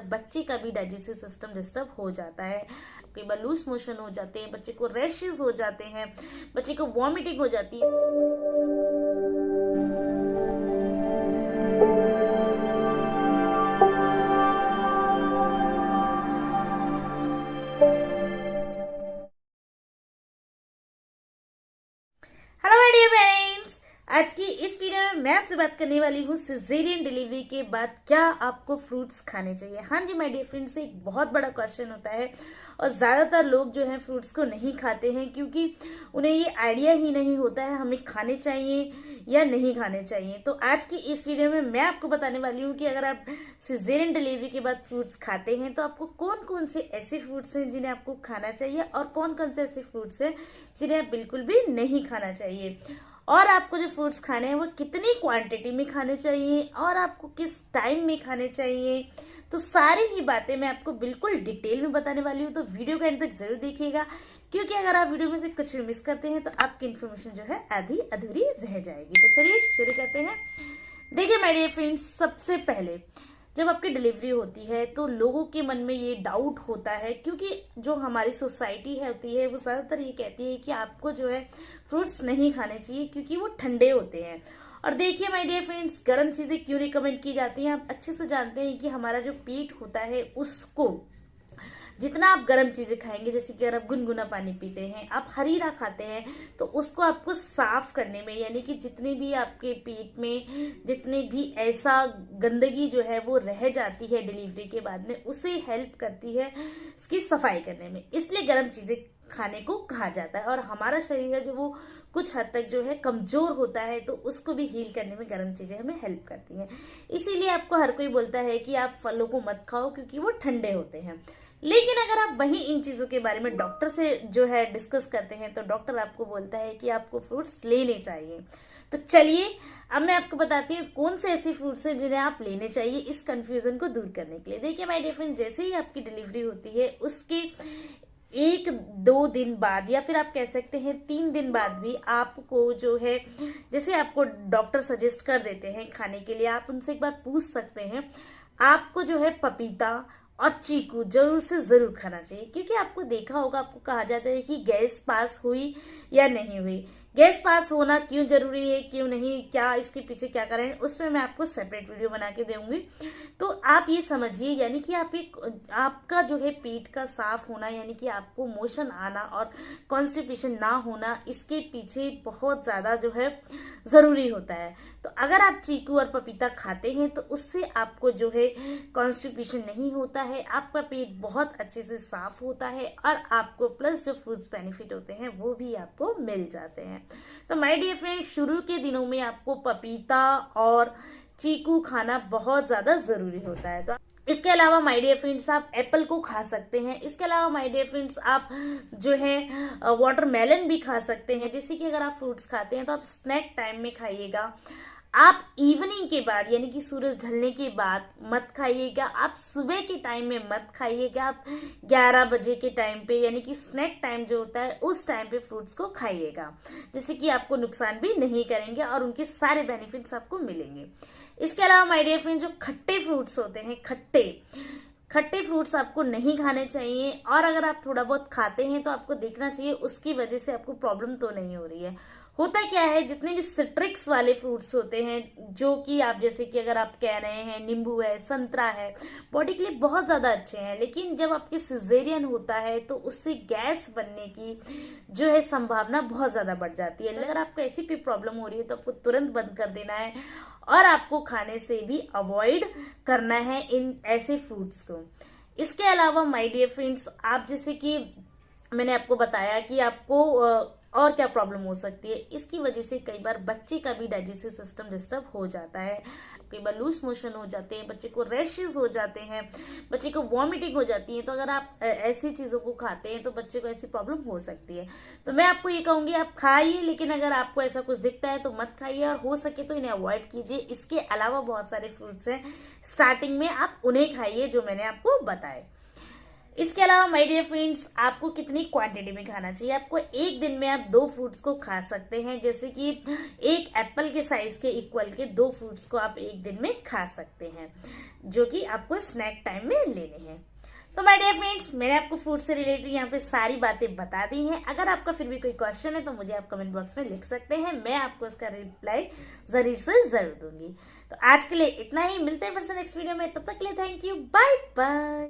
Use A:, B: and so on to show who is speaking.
A: बच्चे का भी डाइजेस्टिव सिस्टम डिस्टर्ब हो जाता है। कई बार लूज मोशन हो जाते हैं, बच्चे को रैशेस हो जाते हैं, बच्चे को वॉमिटिंग हो जाती है। हेलो माय डियर पेरेंट्स, आज की इस वीडियो में मैं आपसे बात करने वाली हूँ सिजेरियन डिलीवरी के बाद क्या आपको फ्रूट्स खाने चाहिए। हाँ जी माय डियर फ्रेंड्स, एक बहुत बड़ा क्वेश्चन होता है और ज्यादातर लोग जो है फ्रूट्स को नहीं खाते हैं क्योंकि उन्हें ये आइडिया ही नहीं होता है हमें खाने चाहिए या नहीं खाने चाहिए। तो आज की इस वीडियो में मैं आपको बताने वाली हूँ कि अगर आप सिजेरियन डिलीवरी के बाद फ्रूट्स खाते हैं तो आपको कौन कौन से ऐसे फ्रूट्स हैं जिन्हें आपको खाना चाहिए और कौन कौन से ऐसे फ्रूट्स हैं जिन्हें आप बिल्कुल भी नहीं खाना चाहिए, और आपको जो फ्रूट्स खाने हैं वो कितनी क्वांटिटी में खाने चाहिए और आपको किस टाइम में खाने चाहिए। तो सारी ही बातें मैं आपको बिल्कुल डिटेल में बताने वाली हूँ, तो वीडियो का एंड तक जरूर देखिएगा क्योंकि अगर आप वीडियो में से कुछ भी मिस करते हैं तो आपकी इन्फॉर्मेशन जो है आधी अधूरी रह जाएगी। तो चलिए शुरू करते हैं। देखिए माय डियर फ्रेंड्स, सबसे पहले जब आपकी डिलीवरी होती है तो लोगों के मन में ये डाउट होता है क्योंकि जो हमारी सोसाइटी है होती है वो ज्यादातर ये कहती है कि आपको जो है फ्रूट्स नहीं खाने चाहिए क्योंकि वो ठंडे होते हैं। और देखिए माय डियर फ्रेंड्स, गर्म चीजें क्यों रिकमेंड की जाती हैं, आप अच्छे से जानते हैं कि हमारा जो पेट होता है उसको जितना आप गर्म चीजें खाएंगे, जैसे कि अगर आप गुनगुना पानी पीते हैं, आप हरीरा खाते हैं, तो उसको आपको साफ करने में, यानी कि जितने भी आपके पेट में जितने भी ऐसा गंदगी जो है वो रह जाती है डिलीवरी के बाद में, उसे हेल्प करती है इसकी सफाई करने में। इसलिए गर्म चीजें खाने को कहा जाता है और हमारा शरीर है जो वो कुछ हद तक जो है कमजोर होता है, तो उसको भी हील करने में गर्म चीजें हमें हेल्प करती हैं। इसीलिए आपको हर कोई बोलता है कि आप फलों को मत खाओ क्योंकि वो ठंडे होते हैं। लेकिन अगर आप वही इन चीजों के बारे में डॉक्टर से जो है डिस्कस करते हैं तो डॉक्टर आपको बोलता है कि आपको फ्रूट्स लेने चाहिए। तो चलिए अब मैं आपको बताती हूँ कौन से ऐसे फ्रूट्स हैं जिन्हें आप लेने चाहिए इस कंफ्यूजन को दूर करने के लिए। देखिए माय डियर फ्रेंड, जैसे ही आपकी डिलीवरी होती है उसके 1-2 दिन बाद या फिर आप कह सकते हैं 3 दिन बाद भी आपको जो है, जैसे आपको डॉक्टर सजेस्ट कर देते हैं खाने के लिए, आप उनसे एक बार पूछ सकते हैं आपको जो है पपीता और चीकू जरूर से जरूर खाना चाहिए। क्योंकि आपको देखा होगा, आपको कहा जाता है कि गैस पास हुई या नहीं हुई। गैस पास होना क्यों जरूरी है, क्यों नहीं, क्या इसके पीछे क्या कारण है, उसमें मैं आपको सेपरेट वीडियो बना के दूंगी। तो आप ये समझिए, यानी कि आपका जो है पेट का साफ होना, यानी कि आपको मोशन आना और कॉन्स्टिपेशन ना होना, इसके पीछे बहुत ज्यादा जो है जरूरी होता है। तो अगर आप चीकू और पपीता खाते हैं तो उससे आपको जो है कॉन्स्टिपेशन नहीं होता है, आपका पेट बहुत अच्छे से साफ होता है और आपको प्लस जो फ्रूट्स बेनिफिट होते हैं वो भी आपको मिल जाते हैं। तो माय डियर फ्रेंड, शुरू के दिनों में आपको पपीता और चीकू खाना बहुत ज्यादा जरूरी होता है। तो इसके अलावा माय डियर फ्रेंड्स आप एप्पल को खा सकते हैं। इसके अलावा माय डियर फ्रेंड्स आप जो है वाटरमेलन भी खा सकते हैं। जैसे कि अगर आप फ्रूट्स खाते हैं तो आप स्नैक टाइम में खाइएगा, आप इवनिंग के बाद यानी कि सूरज ढलने के बाद मत खाइएगा, आप सुबह के टाइम में मत खाइएगा, आप 11 बजे के टाइम पे यानी कि स्नैक टाइम जो होता है उस टाइम पे फ्रूट्स को खाइएगा, जिससे कि आपको नुकसान भी नहीं करेंगे और उनके सारे बेनिफिट्स आपको मिलेंगे। इसके अलावा माय डियर फ्रेंड, जो खट्टे फ्रूट्स होते हैं, खट्टे फ्रूट्स आपको नहीं खाने चाहिए, और अगर आप थोड़ा बहुत खाते हैं तो आपको देखना चाहिए उसकी वजह से आपको प्रॉब्लम तो नहीं हो रही है। होता क्या है, जितने भी सिट्रिक्स वाले फ्रूट्स होते हैं, जो कि आप जैसे कि अगर आप कह रहे हैं नींबू है, संतरा है, बॉडी के लिए बहुत ज्यादा अच्छे हैं, लेकिन जब आपके सिजेरियन होता है तो उससे गैस बनने की जो है संभावना बहुत ज्यादा बढ़ जाती है। अगर आपको ऐसी कोई प्रॉब्लम हो रही है तो आपको तुरंत बंद कर देना है और आपको खाने से भी अवॉइड करना है इन ऐसे फ्रूट्स को। इसके अलावा माय डियर फ्रेंड्स, आप जैसे कि मैंने आपको बताया कि आपको और क्या प्रॉब्लम हो सकती है, इसकी वजह से कई बार बच्चे का भी डाइजेस्टिव सिस्टम डिस्टर्ब हो जाता है, कई बार लूज मोशन हो जाते हैं, बच्चे को रैशेस हो जाते हैं, बच्चे को वॉमिटिंग हो जाती है। तो अगर आप ऐसी चीजों को खाते हैं तो बच्चे को ऐसी प्रॉब्लम हो सकती है। तो मैं आपको ये कहूंगी आप खाइए, लेकिन अगर आपको ऐसा कुछ दिखता है तो मत खाइए और हो सके तो इन्हें अवॉइड कीजिए। इसके अलावा बहुत सारे फ्रूट्स हैं, स्टार्टिंग में आप उन्हें खाइए जो मैंने आपको बताए। इसके अलावा माय डियर फ्रेंड्स, आपको कितनी क्वांटिटी में खाना चाहिए? आपको एक दिन में आप 2 फ्रूट्स को खा सकते हैं, जैसे कि एक एप्पल के साइज के इक्वल के 2 फ्रूट्स को आप एक दिन में खा सकते हैं, जो कि आपको स्नैक टाइम में लेने हैं। तो माय डियर फ्रेंड्स, मैंने आपको फूड से रिलेटेड यहाँ पे सारी बातें बता दी हैं। अगर आपका फिर भी कोई क्वेश्चन है तो मुझे आप कमेंट बॉक्स में लिख सकते हैं, मैं आपको उसका रिप्लाई जरूर से जरूर दूंगी। तो आज के लिए इतना ही, मिलते हैं फिर से नेक्स्ट वीडियो में, तब तक के लिए थैंक यू, बाय बाय।